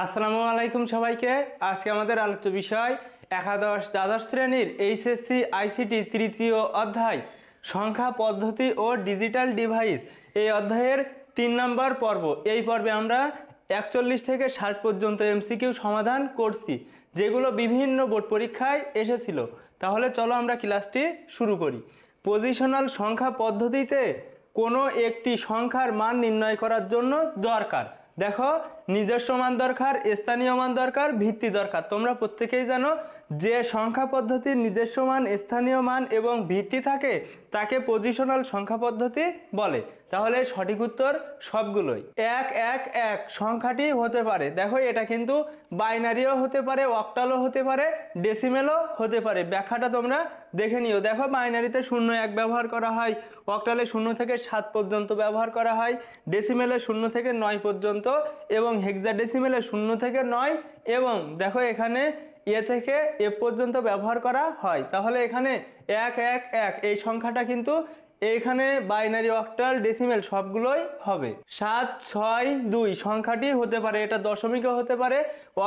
আসসালামু আলাইকুম সবাইকে। আজকে আমাদের আলোচ্য বিষয় একাদশ দ্বাদশ শ্রেণীর এইচএসসি আইসিটি তৃতীয় অধ্যায় সংখ্যা পদ্ধতি ও ডিজিটাল ডিভাইস। এই অধ্যায়ের 3 নম্বর পর্ব। এই পর্বে আমরা 41 থেকে 60 পর্যন্ত এমসিকিউ সমাধান করছি, যেগুলো বিভিন্ন বোর্ড পরীক্ষায় এসেছিল। তাহলে চলো আমরা ক্লাসটি শুরু করি। পজিশনাল সংখ্যা পদ্ধতিতে কোনো একটি সংখ্যার মান নির্ণয় করার জন্য দরকার, দেখো, নিজস্ব মান দরকার, স্থানীয় মান দরকার, ভিত্তি দরকার। তোমরা প্রত্যেকেই জানো যে সংখ্যা পদ্ধতির নিজস্ব মান, স্থানীয় মান এবং ভিত্তি থাকে তাকে পজিশনাল সংখ্যা পদ্ধতি বলে। তাহলে সঠিক উত্তর সবগুলোই। 111 সংখ্যাটি হতে পারে, দেখো এটা কিন্তু বাইনারিও হতে পারে, অক্টালও হতে পারে, ডেসিমেলও হতে পারে। ব্যাখ্যাটা তোমরা দেখে নিও। দেখো, বাইনারিতে 0 1 ব্যবহার করা হয়, অক্টালে 0 থেকে 7 পর্যন্ত ব্যবহার করা হয়, ডেসিমেলে 0 থেকে 9 পর্যন্ত এবং হেক্সাডেসিমেলে 0 থেকে 9 এবং দেখো এখানে এ থেকে এ পর্যন্ত ব্যবহার করা হয়। তাহলে এখানে 111 এই সংখ্যাটা কিন্তু এইখানে বাইনারি, অক্টাল, ডেসিমেল সবগুলোই হবে। 762 সংখ্যাটি হতে পারে, এটা দশমিকও হতে পারে,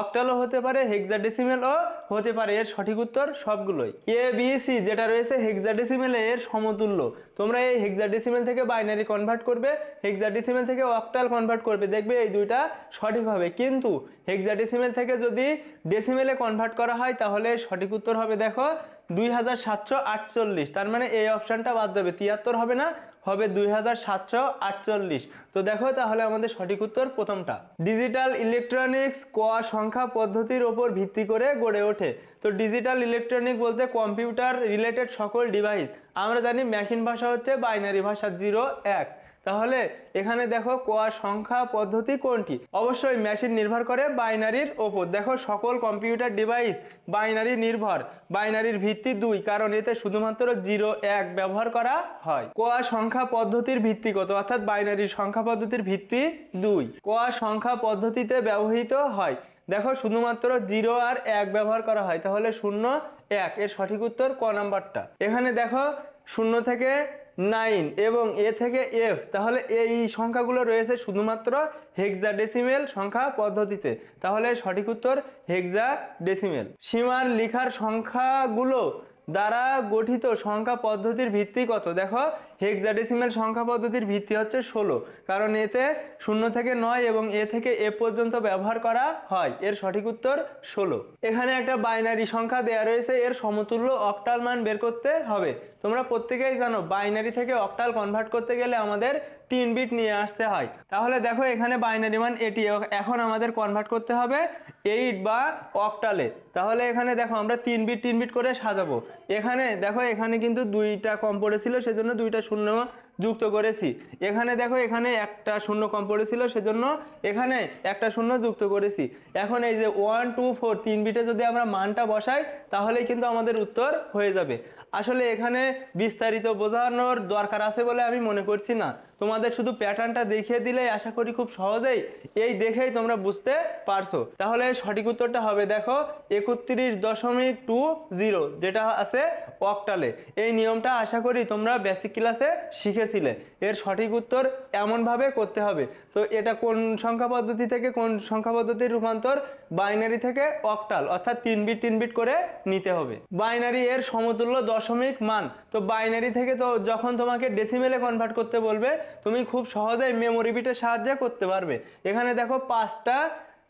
অক্টালও হতে পারে, হেক্সাডেসিমেলও হতে পারে। এর সঠিক উত্তর সবগুলোই। এ বি সি যেটা রয়েছে হেক্সাডেসিমেলে এর সমতুল্য। তোমরা এই হেক্সাডেসিমেল থেকে বাইনারি কনভার্ট করবে, হেক্সাডেসিমেল থেকে অক্টাল কনভার্ট করবে, দেখবে এই দুইটা সঠিক হবে। কিন্তু হেক্সাডেসিমেল থেকে যদি ডেসিমেলে কনভার্ট করা হয় তাহলে সঠিক উত্তর হবে, দেখো, 2748। তার মানে এই অপশানটা বাদ যাবে, 73 হবে না, হবে 2748। তো দেখো, তাহলে আমাদের সঠিক উত্তর প্রথমটা। ডিজিটাল ইলেকট্রনিক্স ক সংখ্যা পদ্ধতির ওপর ভিত্তি করে গড়ে ওঠে। তো ডিজিটাল ইলেকট্রনিক বলতে কম্পিউটার রিলেটেড সকল ডিভাইস। আমরা জানি মেশিন ভাষা হচ্ছে বাইনারি ভাষা 0 1। তাহলে এখানে দেখো ক সংখ্যা পদ্ধতি কোনটি? অবশ্যই মেশিন নির্ভর করে বাইনারির ওপর। দেখো, সকল কম্পিউটার ডিভাইস বাইনারি নির্ভর, বাইনারির ভিত্তি 2, কারণ এতে শুধুমাত্র 0 1 ব্যবহার করা হয়। ক সংখ্যা পদ্ধতির ভিত্তি কত? অর্থাৎ বাইনারির সংখ্যা পদ্ধতির ভিত্তি 2। ক সংখ্যা পদ্ধতিতে ব্যবহৃত হয়, দেখো শুধুমাত্র 0 আর 1 ব্যবহার করা হয়। তাহলে 0 1 এর সঠিক উত্তর ক নাম্বারটা। এখানে দেখো 0 থেকে 9 এবং এ থেকে এফ, তাহলে এই সংখ্যাগুলো রয়েছে শুধুমাত্র হেক্সাডেসিমেল সংখ্যা পদ্ধতিতে। তাহলে সঠিক উত্তর হেক্সাডেসিমেল। সীমার লেখার সংখ্যাগুলো দ্বারা গঠিত সংখ্যা পদ্ধতির ভিত্তি কত? দেখো, হেক্সাডেসিমেল সংখ্যা পদ্ধতির ভিত্তি হচ্ছে 16, কারণ এতে 0 থেকে 9 এবং এ থেকে এ পর্যন্ত ব্যবহার করা হয়। এর সঠিক উত্তর 16। এখানে একটা বাইনারি সংখ্যা দেয়া রয়েছে, এর সমতুল্য অক্টাল মান বের করতে হবে। তোমরা প্রত্যেকেই জানো বাইনারি থেকে অক্টাল কনভার্ট করতে গেলে আমাদের 3 বিট নিয়ে আসতে হয়। তাহলে দেখো, এখানে বাইনারি মান এটি, এখন আমাদের কনভার্ট করতে হবে 8 বা অক্টালে। তাহলে এখানে দেখো আমরা 3 বিট করে সাজাবো। এখানে দেখো, এখানে কিন্তু 2টা কম পড়েছিল, সেজন্য 2টা শূন্য যুক্ত করেছি। এখানে দেখো, এখানে একটা শূন্য কম পড়েছিল, সেজন্য এখানে একটা শূন্য যুক্ত করেছি। এখন এই যে 1 2 4 3 বিটে যদি আমরা মানটা বসাই তাহলেই কিন্তু আমাদের উত্তর হয়ে যাবে। আসলে এখানে বিস্তারিত বোঝানোর দরকার আছে বলে আমি মনে করছি না, তোমাদের শুধু প্যাটার্নটা দেখিয়ে দিলেই আশা করি খুব সহজেই এই দেখেই তোমরা বুঝতে পারছো। তাহলে সঠিক উত্তরটা হবে, দেখো, 31.20 যেটা আছে অক্টালে। এই নিয়মটা আশা করি তোমরা বেসিক ক্লাসে শিখেছিলে। এর সঠিক উত্তর এমনভাবে করতে হবে। তো এটা কোন সংখ্যা পদ্ধতি থেকে কোন সংখ্যা পদ্ধতির রূপান্তর? বাইনারি থেকে অক্টাল, অর্থাৎ 3 বিট করে নিতে হবে। বাইনারি এর সমতুল্য দশমিক মান। তো বাইনারি থেকে তো যখন তোমাকে ডেসিমেলে কনভার্ট করতে বলবে তুমি খুব সহজেই মেমোরি বিটের সাহায্যে করতে পারবে। এখানে দেখো 5টা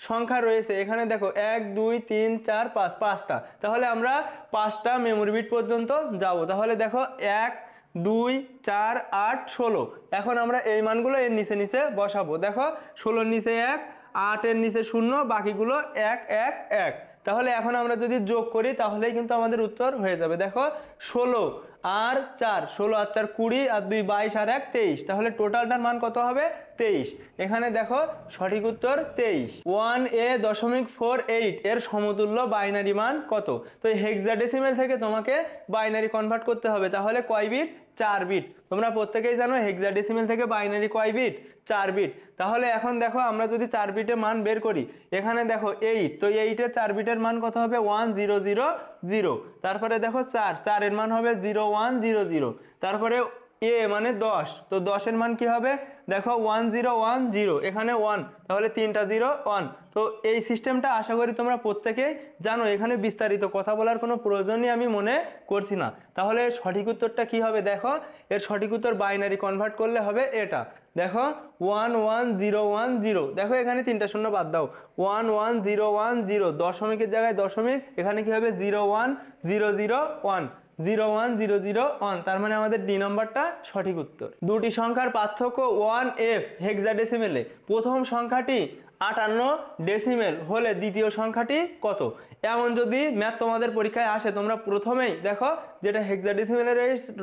সংখ্যা রয়েছে, এখানে দেখো 1 2 3 4 5, 5টা। তাহলে আমরা 5টা মেমোরি বিট পর্যন্ত যাব। তাহলে দেখো 1 2 4 8 16। এখন আমরা এই মানগুলো এর নিচে নিচে বসাবো। দেখো, 16 নিচে 1, 8 এর নিচে 0, বাকিগুলো 1 1 1। তাহলে এখন আমরা যদি যোগ করি তাহলেই কিন্তু আমাদের উত্তর হয়ে যাবে। দেখো, 16 আর 4, 16 আর 4 20 আর 2 22 আর 1 23। তাহলে টোটালটার মান কত হবে? 23। এখানে দেখো সঠিক উত্তর 23। 1A.48 এর সমতুল্য বাইনারি মান কত? তো হেক্সাডেসিমেল থেকে তোমাকে বাইনারি কনভার্ট করতে হবে। তাহলে কয় বিট? 4 বিট। তোমরা প্রত্যেকেই জানো হেক্সাডেসিমেল থেকে বাইনারি কয় বিট? 4 বিট। তাহলে এখন দেখো, আমরা যদি 4 বিটের মান বের করি, এখানে দেখো 8, তো 8 এর 4 বিটের মান কত হবে? 1000। তারপরে দেখো 4 এর মান হবে 0100। তারপরে এ মানে 10, তো 10-এর মান কি হবে দেখো 1010, এখানে 1, তাহলে 3টা 0 1। তো এই সিস্টেমটা আশা করি তোমরা প্রত্যেকেই জানো, এখানে বিস্তারিত কথা বলার কোনো প্রয়োজনই আমি মনে করছি না। তাহলে এর সঠিক উত্তরটা কি হবে দেখো, এর সঠিক উত্তর বাইনারি কনভার্ট করলে হবে এটা, দেখো 11010, দেখো এখানে 3টা শূন্য বাদ দাও, 11010, দশমিকের জায়গায় দশমিক, এখানে কি হবে 01001, 01001, তার মানে আমাদের ডি নাম্বারটা সঠিক উত্তর। দুটি সংখ্যার পার্থক্য 1f হেক্সাডেসিমেলে, প্রথম সংখ্যাটি 58 ডেসিমেল হলে দ্বিতীয় সংখ্যাটি কত? এমন যদি ম্যাথ তোমাদের পরীক্ষায় আসে, তোমরা প্রথমেই দেখো যেটা হেক্সাডেসিমেলে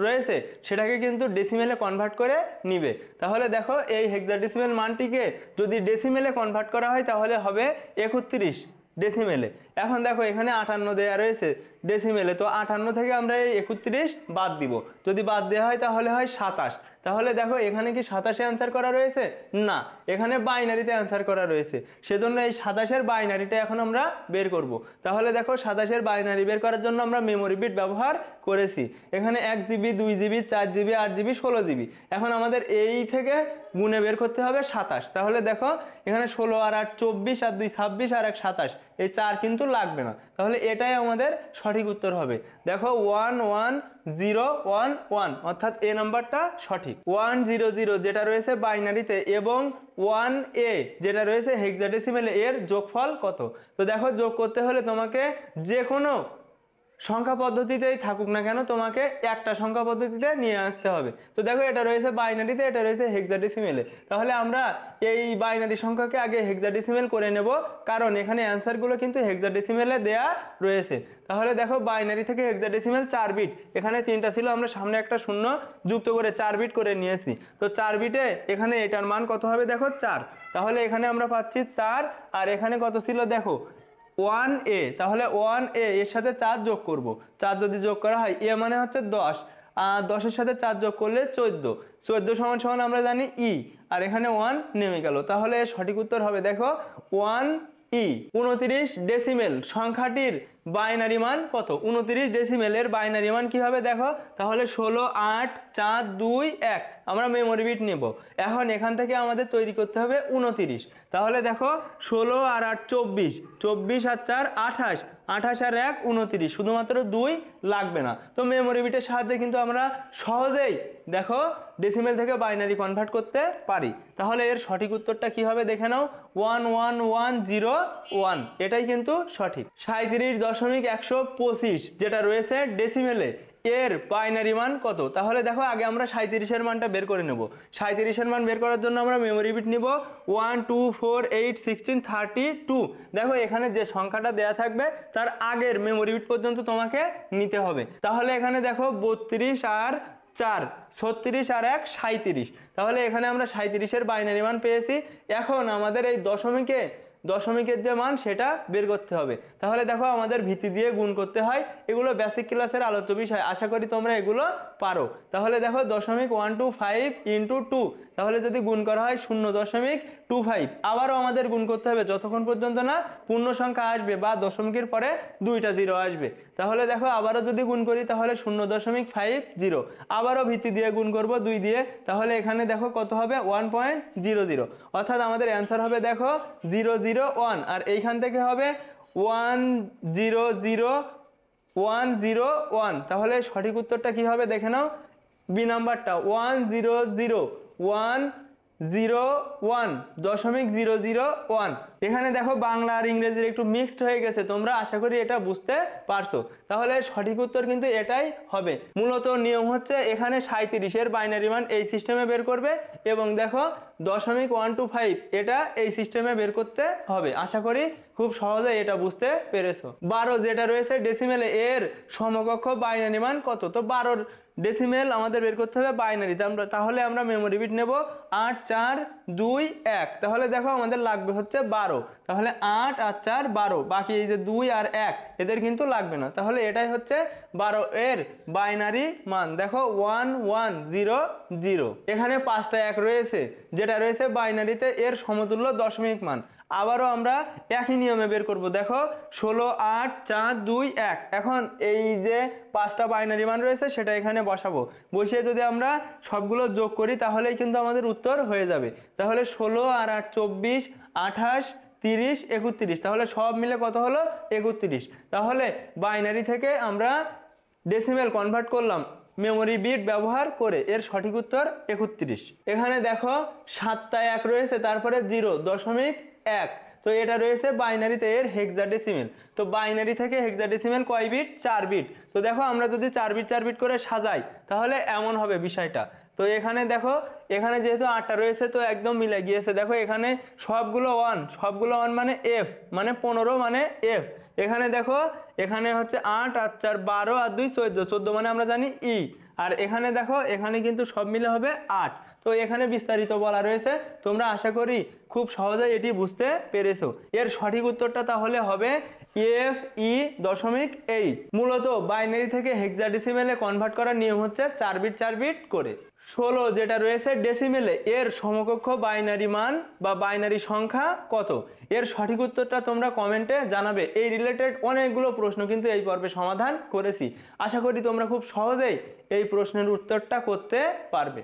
রয়েছে সেটাকে কিন্তু ডেসিমেলে কনভার্ট করে নিবে। তাহলে দেখো এই হেক্সাডেসিমেল মানটিকে যদি ডেসিমেলে কনভার্ট করা হয় তাহলে হবে 31 ডেসিমেলে। এখন দেখো এখানে 58 দেয়া রয়েছে ডেসিমেলে, তো 58 থেকে আমরা এই 31 বাদ দিব, যদি বাদ দেওয়া হয় তাহলে হয় 27। তাহলে দেখো এখানে কি 27-এ অ্যান্সার করা রয়েছে? না, এখানে বাইনারিতে অ্যান্সার করা রয়েছে, সেজন্য এই 27-এর বাইনারিটা এখন আমরা বের করব। তাহলে দেখো 27-এর বাইনারি বের করার জন্য আমরা মেমোরি বিট ব্যবহার করেছি, এখানে 1 GB 2 GB 4 GB 8 GB 16 GB. এখন আমাদের এই থেকে গুণে বের করতে হবে 27। তাহলে দেখো এখানে 16 আর 8 24 আর 2 26 আর 1 27, এই 4 কিন্তু লাগবে না, তাহলে এটাই আমাদের সঠিক উত্তর হবে। দেখো 11011, অর্থাৎ এ নাম্বারটা সঠিক। 100 যেটা রয়েছে বাইনারিতে এবং 1a যেটা রয়েছে হেক্সাডেসিমেলে, এর যোগফল কত? তো দেখো যোগ করতে হলে তোমাকে যে কোনো সংখ্যা পদ্ধতিতেই থাকুক না কেন তোমাকে একটা সংখ্যা পদ্ধতিতে নিয়ে আসতে হবে। তো দেখো এটা রয়েছে বাইনারিতে, এটা রয়েছে হেক্সাডেসিমেলে, তাহলে আমরা এই বাইনারি সংখ্যাকে আগে হেক্সাডেসিমেল করে নেব, কারণ এখানে অ্যান্সারগুলো কিন্তু হেক্সাডেসিমেলে দেয়া রয়েছে। তাহলে দেখো বাইনারি থেকে হেক্সাডেসিমেল 4 বিট, এখানে 3টা ছিল, আমরা সামনে একটা শূন্য যুক্ত করে 4 বিট করে নিয়েছি। তো 4 বিটে এখানে এটার মান কত হবে দেখো 4, তাহলে এখানে আমরা পাচ্ছি 4, আর এখানে কত ছিল দেখো 1a, তাহলে 1a এর সাথে 4 যোগ করব, 4 যদি যোগ করা হয় a মানে হচ্ছে 10, আর 10-এর সাথে 4 যোগ করলে 14, 14 সমান সমান আমরা জানি ই, আর এখানে 1 নেমে গেল, তাহলে এর সঠিক উত্তর হবে দেখো 1e। 29 ডেসিমেল সংখ্যাটির বাইনারি মান কত? 29 ডেসিমেলের বাইনারি মান কি হবে দেখো, তাহলে 16 8 4 2 1, আমরা মেমোরি বিট নেব। এখন এখান থেকে আমাদের তৈরি করতে হবে 29, তাহলে দেখো 16 আর 8 24, 24 আর 4 28, 28 আর 1 29, শুধুমাত্র 2 লাগবে না। তো মেমোরি বিটের সাহায্যে কিন্তু আমরা সহজেই দেখো ডেসিমেল থেকে বাইনারি কনভার্ট করতে পারি। তাহলে এর সঠিক উত্তরটা কি হবে দেখে নাও, 11101, এটাই কিন্তু সঠিক। 37.125 যেটা রয়েছে ডেসিমেলে, এর বাইনারি মান কত? তাহলে দেখো আগে আমরা 37-এর মানটা বের করে নেব। 37-এর মান বের করার জন্য আমরা মেমোরি বিট নিব 1 2 4 8 16 32। দেখো এখানে যে সংখ্যাটা দেয়া থাকবে তার আগের মেমোরি বিট পর্যন্ত তোমাকে নিতে হবে। তাহলে এখানে দেখো 32 আর 4 36 আর 1 37, তাহলে এখানে আমরা 37-এর বাইনারি মান পেয়েছি। এখন আমাদের এই দশমিকের যে মান সেটা বের করতে হবে। তাহলে দেখো আমাদের ভিত্তি দিয়ে গুণ করতে হয়, এগুলো বেসিক ক্লাসের আলোচ্য বিষয়, আশা করি তোমরা এগুলো পারো। তাহলে দেখো 0.125 ইন্টু 2, তাহলে যদি গুণ করা হয় 0.25, আবারও আমাদের গুণ করতে হবে যতক্ষণ পর্যন্ত না পূর্ণ সংখ্যা আসবে বা দশমিকের পরে 2টা 0 আসবে। তাহলে দেখো আবারও যদি গুণ করি তাহলে 0.50, আবারও ভিত্তি দিয়ে গুণ করব 2 দিয়ে, তাহলে এখানে দেখো কত হবে 1.00, অর্থাৎ আমাদের অ্যান্সার হবে দেখো 001, আর এইখান থেকে হবে 100,101। তাহলে সঠিক উত্তরটা কি হবে দেখে নাও, বি নাম্বারটা 100,101.001। এখানে দেখো বাংলা আর ইংরেজির একটু মিক্সড হয়ে গেছে, তোমরা আশা করি এটা বুঝতে পারছো। তাহলে সঠিক উত্তর কিন্তু এটাই হবে। মূলত নিয়ম হচ্ছে এখানে 37-এর বাইনারি মান এই সিস্টেমে বের করবে এবং দেখো 0.125 এটা এই সিস্টেমে বের করতে হবে। আশা করি খুব সহজে এটা বুঝতে পেরেছো। 12 যেটা রয়েছে ডেসিমেলে, এর সমকক্ষ বাইনারি মান কত? তো 12-র ডেসিমেল আমাদের বের করতে হবে বাইনারিতে, তাহলে আমরা মেমোরি বিট নেব 8 4 2 1, তাহলে দেখো আমাদের লাগবে হচ্ছে 12, তাহলে 8 আর 4 12, বাকি এই যে 2 আর 1 এদের কিন্তু লাগবে না, তাহলে এটাই হচ্ছে 12 এর বাইনারি মান। দেখো 1100, এখানে 5টা 1 রয়েছে যেটা রয়েছে বাইনারিতে, এর সমতুল্য দশমিক মান আবারও আমরা একই নিয়মে বের করব। দেখো 16 8 4 2 1। এখন এই যে 5টা বাইনারি মান রয়েছে সেটা এখানে বসাবো। বসিয়ে যদি আমরা সবগুলো যোগ করি তাহলেই কিন্তু আমাদের উত্তর হয়ে যাবে। তাহলে 16 আর 8 24, 28, 30, 31। তাহলে সব মিলে কত হলো? 31। তাহলে বাইনারি থেকে আমরা ডেসিমেল কনভার্ট করলাম মেমোরি বিট ব্যবহার করে, এর সঠিক উত্তর 31। এখানে দেখো 7টা 1 রয়েছে, তারপরে 0.1। তো এটা রয়েছে বাইনারিতে, এর হেক্সাডেসিমেল। তো বাইনারি থেকে হেক্সাডেসিমেল কয় বিট? 4 বিট। তো দেখো আমরা যদি 4 বিট 4 বিট করে সাজাই তাহলে এমন হবে বিষয়টা। তো এখানে দেখো, এখানে যেহেতু 8টা রয়েছে তো একদম মিলে গিয়েছে। দেখো এখানে সবগুলো 1, সবগুলো 1 মানে এফ, মানে 15 মানে এফ। এখানে দেখো, এখানে হচ্ছে 8 আর 4 12 আর 2 14, 14 মানে আমরা জানি ই। আর এখানে দেখো, এখানে কিন্তু সব মিলে হবে 8। তো এখানে বিস্তারিত বলা রয়েছে, তোমরা আশা করি খুব সহজেই এটি বুঝতে পেরেছো। এর সঠিক উত্তরটা তাহলে হবে FE.8। মূলত বাইনারি থেকে হেক্সাডেসিমেলে কনভার্ট করার নিয়ম হচ্ছে 4 বিট 4 বিট করে। 16 যেটা রয়েছে ডেসিমেলে, এর সমকক্ষ বাইনারি মান বা বাইনারি সংখ্যা কত? এর সঠিক উত্তরটা তোমরা কমেন্টে জানাবে। এই রিলেটেড অনেকগুলো প্রশ্ন কিন্তু এই পর্বে সমাধান করেছি। আশা করি তোমরা খুব সহজেই এই প্রশ্নের উত্তরটা করতে পারবে।